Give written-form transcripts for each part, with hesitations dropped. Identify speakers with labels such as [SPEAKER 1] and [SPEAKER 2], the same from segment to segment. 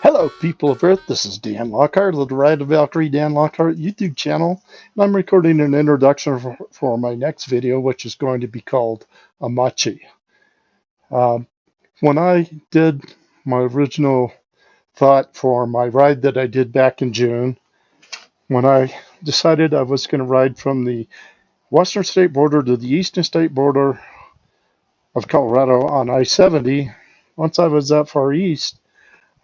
[SPEAKER 1] Hello, people of Earth. This is DanLockhart of the WWII Valkyrie DanLockhart YouTube channel, and I'm recording an introduction for my next video, which is going to be called Amache. Um, when I did my original thought for my ride that I did back in June, when I decided I was going to ride from the western state border to the eastern state border of Colorado on I-70, once I was that far east,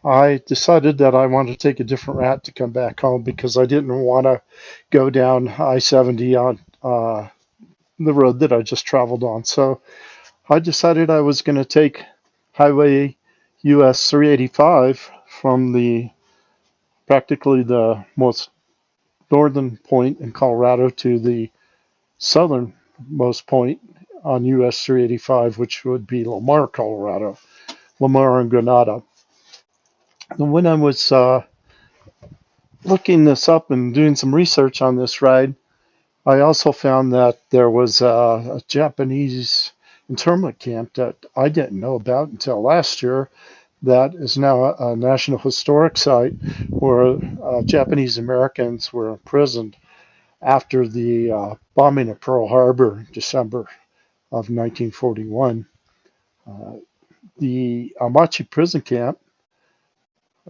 [SPEAKER 1] I decided that I wanted to take a different route to come back home because I didn't want to go down I-70 on the road that I just traveled on. So I decided I was going to take Highway US 385 from practically the most northern point in Colorado to the southernmost point on US 385, which would be Lamar, Colorado, Lamar and Granada. And when I was looking this up and doing some research on this ride, I also found that there was a Japanese internment camp that I didn't know about until last year that is now a National Historic Site where Japanese Americans were imprisoned after the bombing of Pearl Harbor in December of 1941. The Amache prison camp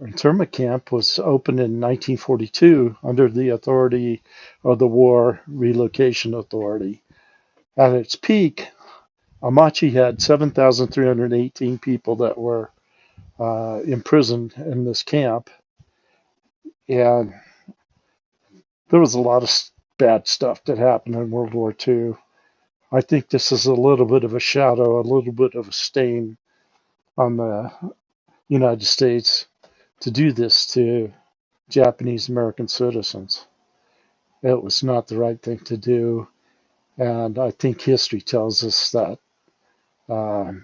[SPEAKER 1] internment camp was opened in 1942 under the authority of the War Relocation Authority. At its peak, Amache had 7,318 people that were imprisoned in this camp, and there was a lot of bad stuff that happened in World War II. I think this is a little bit of a shadow, a little bit of a stain on the United States to do this to Japanese American citizens. It was not the right thing to do, and I think history tells us that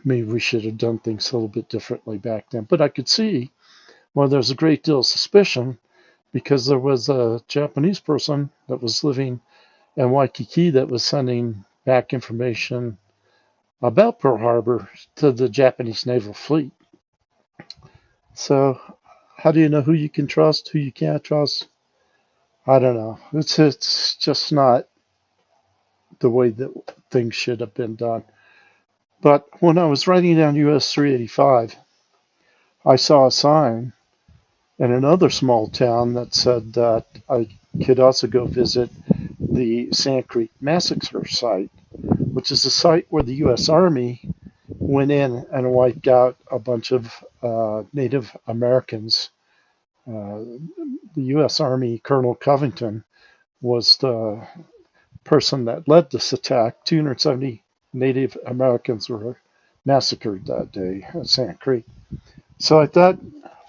[SPEAKER 1] maybe we should have done things a little bit differently back then. But I could see why there's a great deal of suspicion because there was a Japanese person that was living in Waikiki that was sending back information about Pearl Harbor to the Japanese naval fleet. So how do you know who you can trust, who you can't trust? I don't know. It's just not the way that things should have been done. But when I was riding down US 385, I saw a sign in another small town that said that I could also go visit the Sand Creek Massacre site, which is a site where the U.S. Army went in and wiped out a bunch of Native Americans. The U.S. Army Colonel Covington was the person that led this attack. 270 Native Americans were massacred that day at Sand Creek. So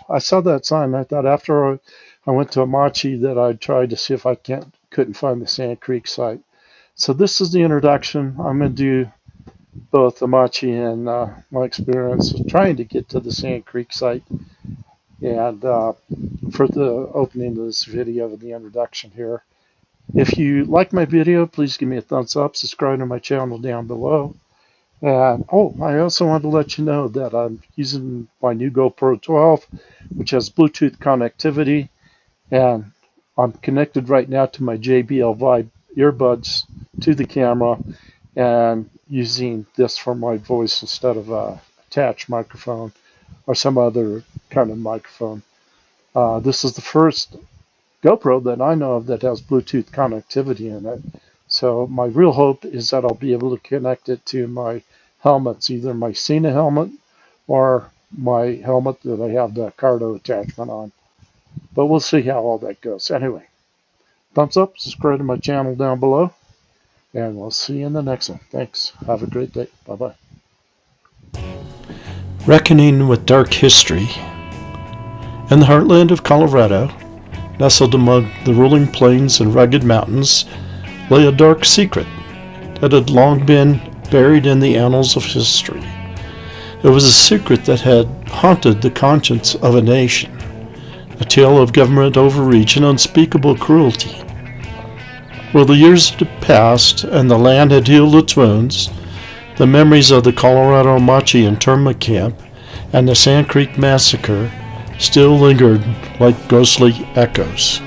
[SPEAKER 1] I saw that sign. I thought after I went to Amache that I'd try to see if I couldn't find the Sand Creek site. So this is the introduction. I'm going to do both Amache and my experience of trying to get to the Sand Creek site. And for the opening of this video and the introduction here, if you like my video, please give me a thumbs up, subscribe to my channel down below. And I also want to let you know that I'm using my new GoPro 12, which has Bluetooth connectivity, and I'm connected right now to my JBL Vibe earbuds to the camera and using this for my voice instead of a attached microphone or some other kind of microphone. This is the first GoPro that I know of that has Bluetooth connectivity in it. So my real hope is that I'll be able to connect it to my helmets, either my Cena helmet or my helmet that I have the Cardo attachment on. But we'll see how all that goes. Anyway, thumbs up, subscribe to my channel down below, and we'll see you in the next one. Thanks. Have a great day. Bye-bye.
[SPEAKER 2] Reckoning with dark history. In the heartland of Colorado, nestled among the rolling plains and rugged mountains, lay a dark secret that had long been buried in the annals of history. It was a secret that had haunted the conscience of a nation, a tale of government overreach and unspeakable cruelty. While the years had passed and the land had healed its wounds, the memories of the Colorado Amache internment camp and the Sand Creek Massacre still lingered like ghostly echoes.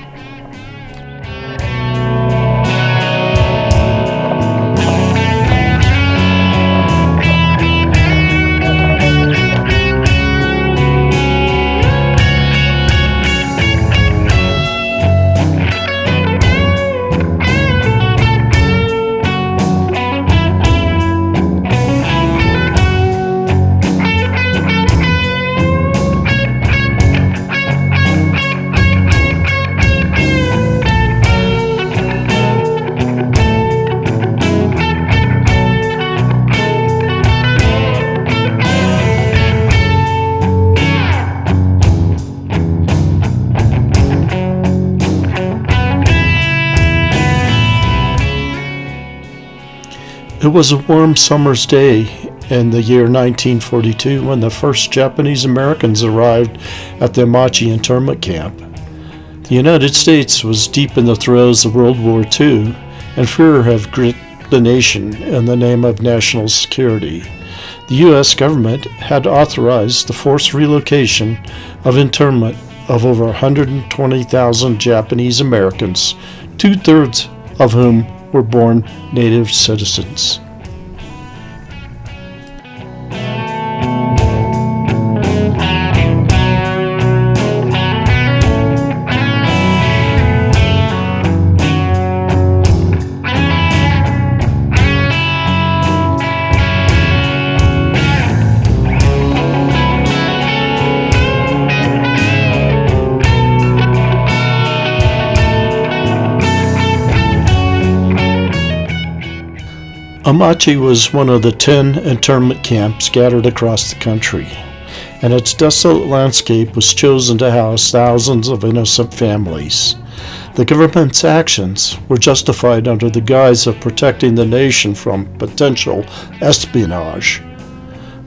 [SPEAKER 2] It was a warm summer's day in the year 1942 when the first Japanese Americans arrived at the Amache internment camp. The United States was deep in the throes of World War II, and fear had gripped the nation in the name of national security. The U.S. government had authorized the forced relocation of internment of over 120,000 Japanese Americans, 2/3 of whom were born native citizens. Amache was one of the 10 internment camps scattered across the country, and its desolate landscape was chosen to house thousands of innocent families. The government's actions were justified under the guise of protecting the nation from potential espionage,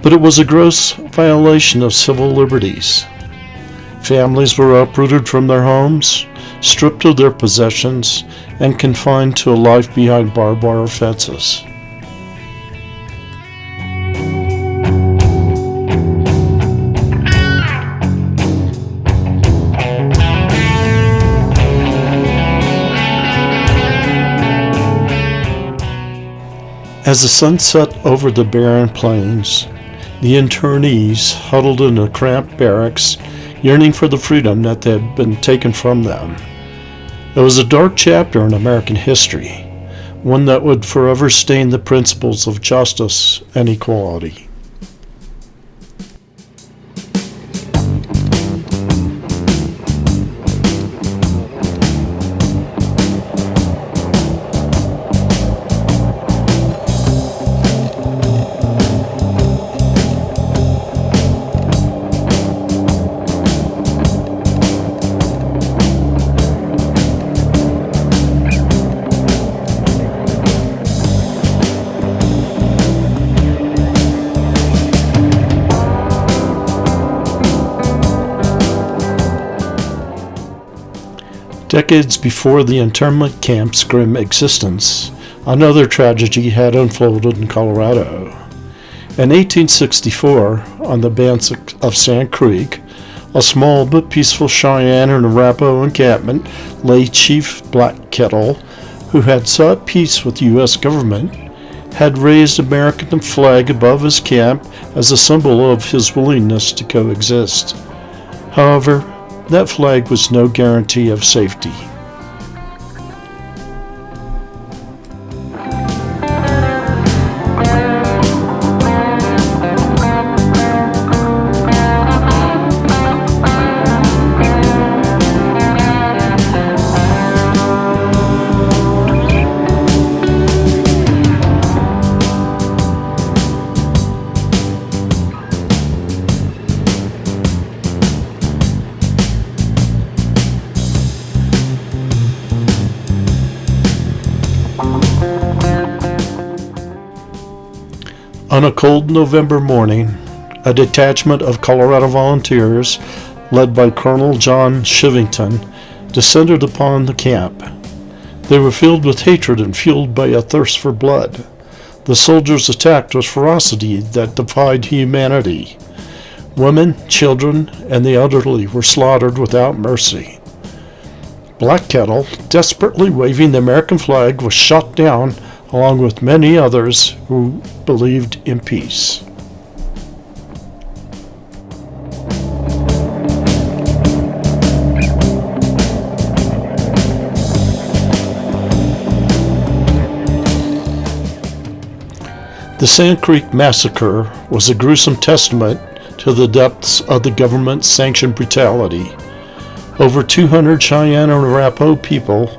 [SPEAKER 2] but it was a gross violation of civil liberties. Families were uprooted from their homes, stripped of their possessions, and confined to a life behind barbed wire fences. As the sun set over the barren plains, the internees huddled in a cramped barracks, yearning for the freedom that had been taken from them. It was a dark chapter in American history, one that would forever stain the principles of justice and equality. Decades before the internment camp's grim existence, another tragedy had unfolded in Colorado. In 1864, on the banks of Sand Creek, a small but peaceful Cheyenne and Arapaho encampment, lay Chief Black Kettle, who had sought peace with the U.S. government, had raised an American flag above his camp as a symbol of his willingness to coexist. However, that flag was no guarantee of safety. On a cold November morning, a detachment of Colorado volunteers, led by Colonel John Shivington, descended upon the camp. They were filled with hatred and fueled by a thirst for blood. The soldiers attacked with ferocity that defied humanity. Women, children, and the elderly were slaughtered without mercy. Black Kettle, desperately waving the American flag, was shot down along with many others who believed in peace. The Sand Creek Massacre was a gruesome testament to the depths of the government-sanctioned brutality. Over 200 Cheyenne and Arapaho people,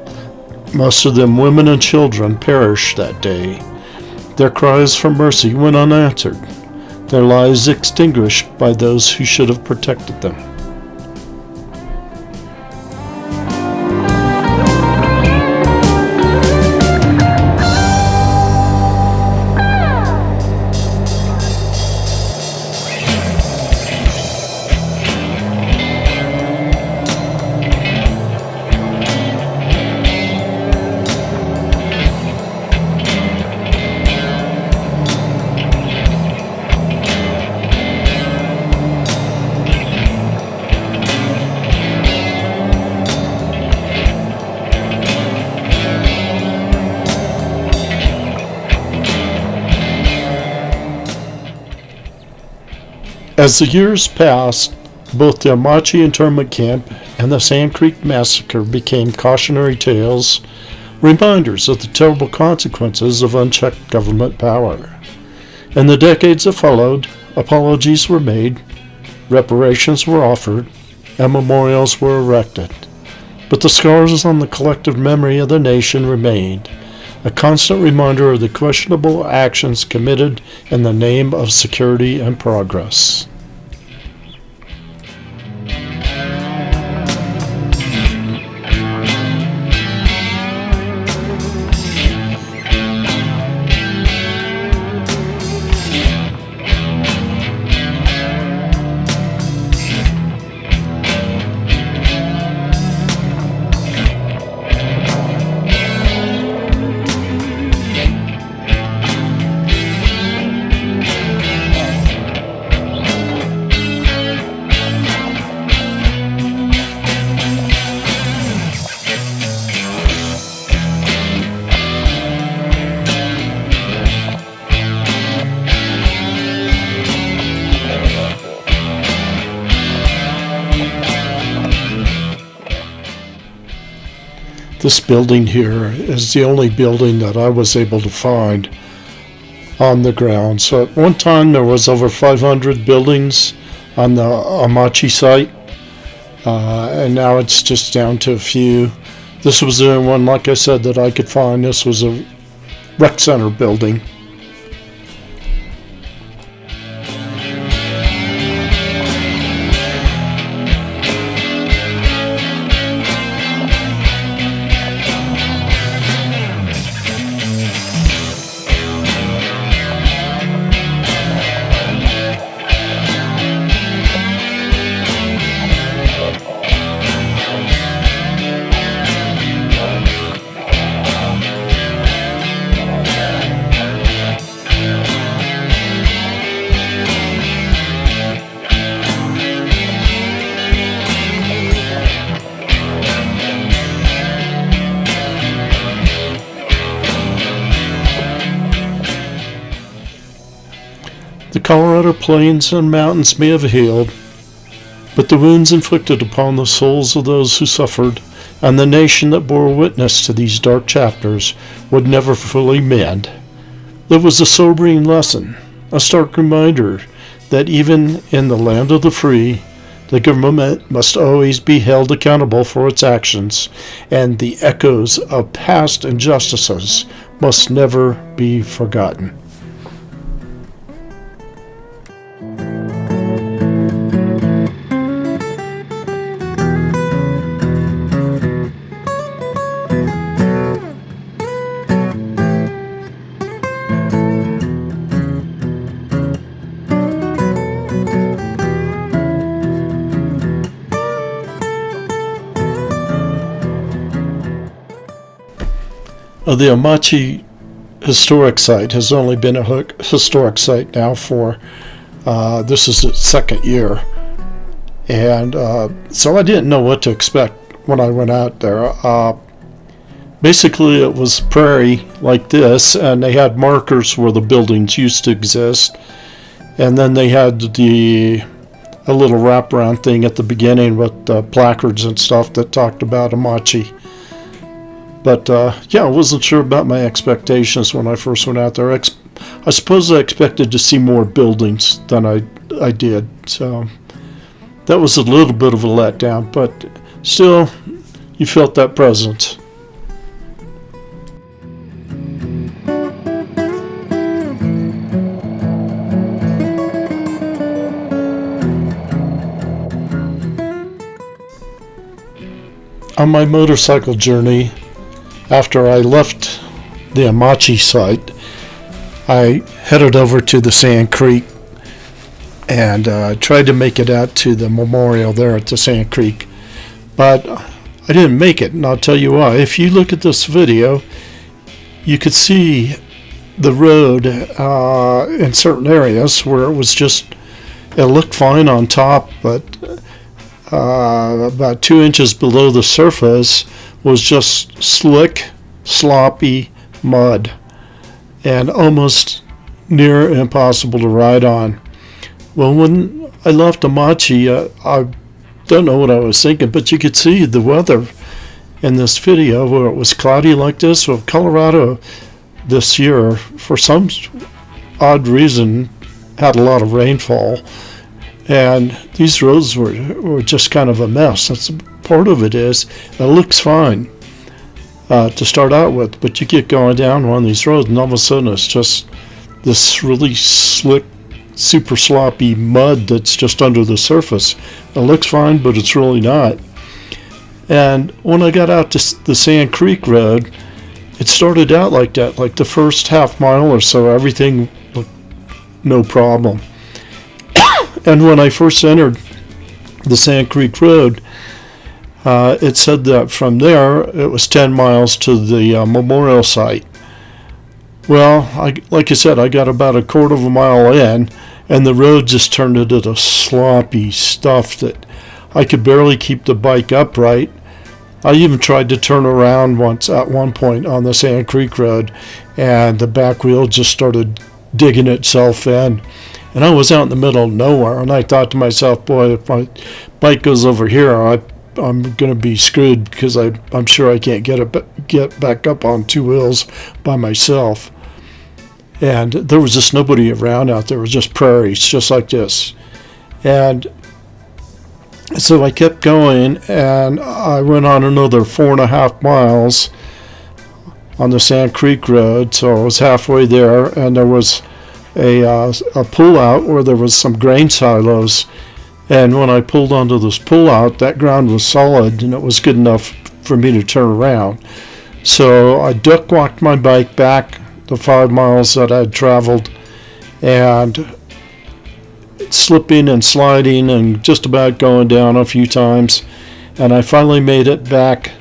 [SPEAKER 2] most of them women and children, perished that day. Their cries for mercy went unanswered, their lives extinguished by those who should have protected them. As the years passed, both the Amache internment camp and the Sand Creek Massacre became cautionary tales, reminders of the terrible consequences of unchecked government power. In the decades that followed, apologies were made, reparations were offered, and memorials were erected. But the scars on the collective memory of the nation remained, a constant reminder of the questionable actions committed in the name of security and progress. This building here is the only building that I was able to find on the ground. So at one time there was over 500 buildings on the Amache site, and now it's just down to a few. This was the only one, like I said, that I could find. This was a rec center building. The Colorado plains and mountains may have healed, but the wounds inflicted upon the souls of those who suffered and the nation that bore witness to these dark chapters would never fully mend. It was a sobering lesson, a stark reminder that even in the land of the free, the government must always be held accountable for its actions, and the echoes of past injustices must never be forgotten. The Amache historic site has only been a historic site now for This is its second year. And so I didn't know what to expect when I went out there. Basically, it was prairie like this, and they had markers where the buildings used to exist. And then they had a little wraparound thing at the beginning with placards and stuff that talked about Amache. But yeah, I wasn't sure about my expectations when I first went out there. I suppose I expected to see more buildings than I did. So that was a little bit of a letdown, but still, you felt that presence. On my motorcycle journey, after I left the Amache site, I headed over to the Sand Creek and tried to make it out to the memorial there at the Sand Creek. But I didn't make it, and I'll tell you why. If you look at this video, you could see the road in certain areas where it looked fine on top, but about 2 inches below the surface was just slick, sloppy mud and almost near impossible to ride on. Well, when I left Amache, I don't know what I was thinking, but you could see the weather in this video where it was cloudy like this. Well, Colorado this year, for some odd reason, had a lot of rainfall. And these roads were just kind of a mess. That's part of it is it looks fine to start out with, but you get going down one of these roads and all of a sudden it's just this really slick, super sloppy mud that's just under the surface. It looks fine, but it's really not. And when I got out to the Sand Creek Road, it started out like that, like the first half mile or so, everything looked no problem. And when I first entered the Sand Creek Road, it said that from there it was 10 miles to the memorial site. Well, like I said, I got about a quarter of a mile in, and the road just turned into the sloppy stuff that I could barely keep the bike upright. I even tried to turn around once at one point on the Sand Creek Road, and the back wheel just started digging itself in. And I was out in the middle of nowhere, and I thought to myself, boy, if my bike goes over here, I'm going to be screwed because I'm sure I can't get back up on two wheels by myself. And there was just nobody around out there. It was just prairies, just like this. And so I kept going, and I went on another 4.5 miles on the Sand Creek Road. So I was halfway there, and there was a pull out where there was some grain silos, and when I pulled onto this pull out, that ground was solid and it was good enough for me to turn around. So I duck walked my bike back the 5 miles that I'd traveled, and slipping and sliding and just about going down a few times, and I finally made it back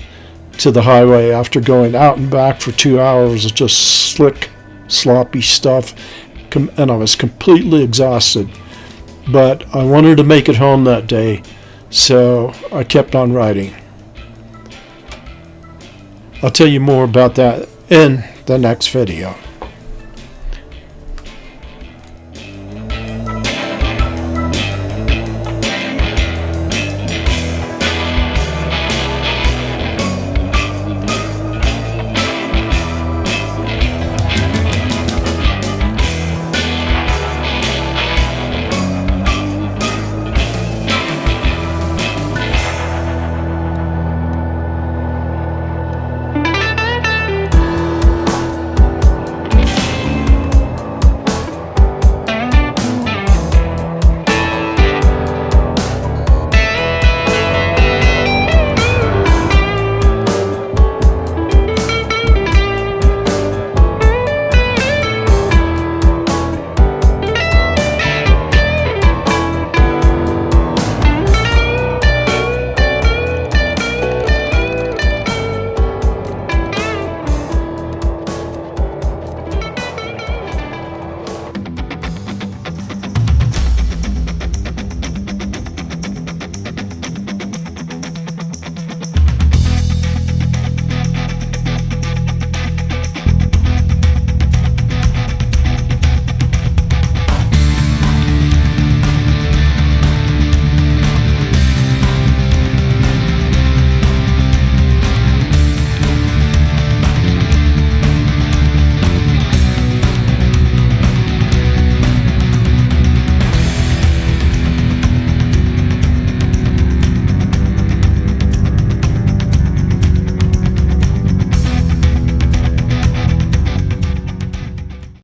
[SPEAKER 2] to the highway after going out and back for 2 hours of just slick, sloppy stuff. And I was completely exhausted, but I wanted to make it home that day, so I kept on riding. I'll tell you more about that in the next video.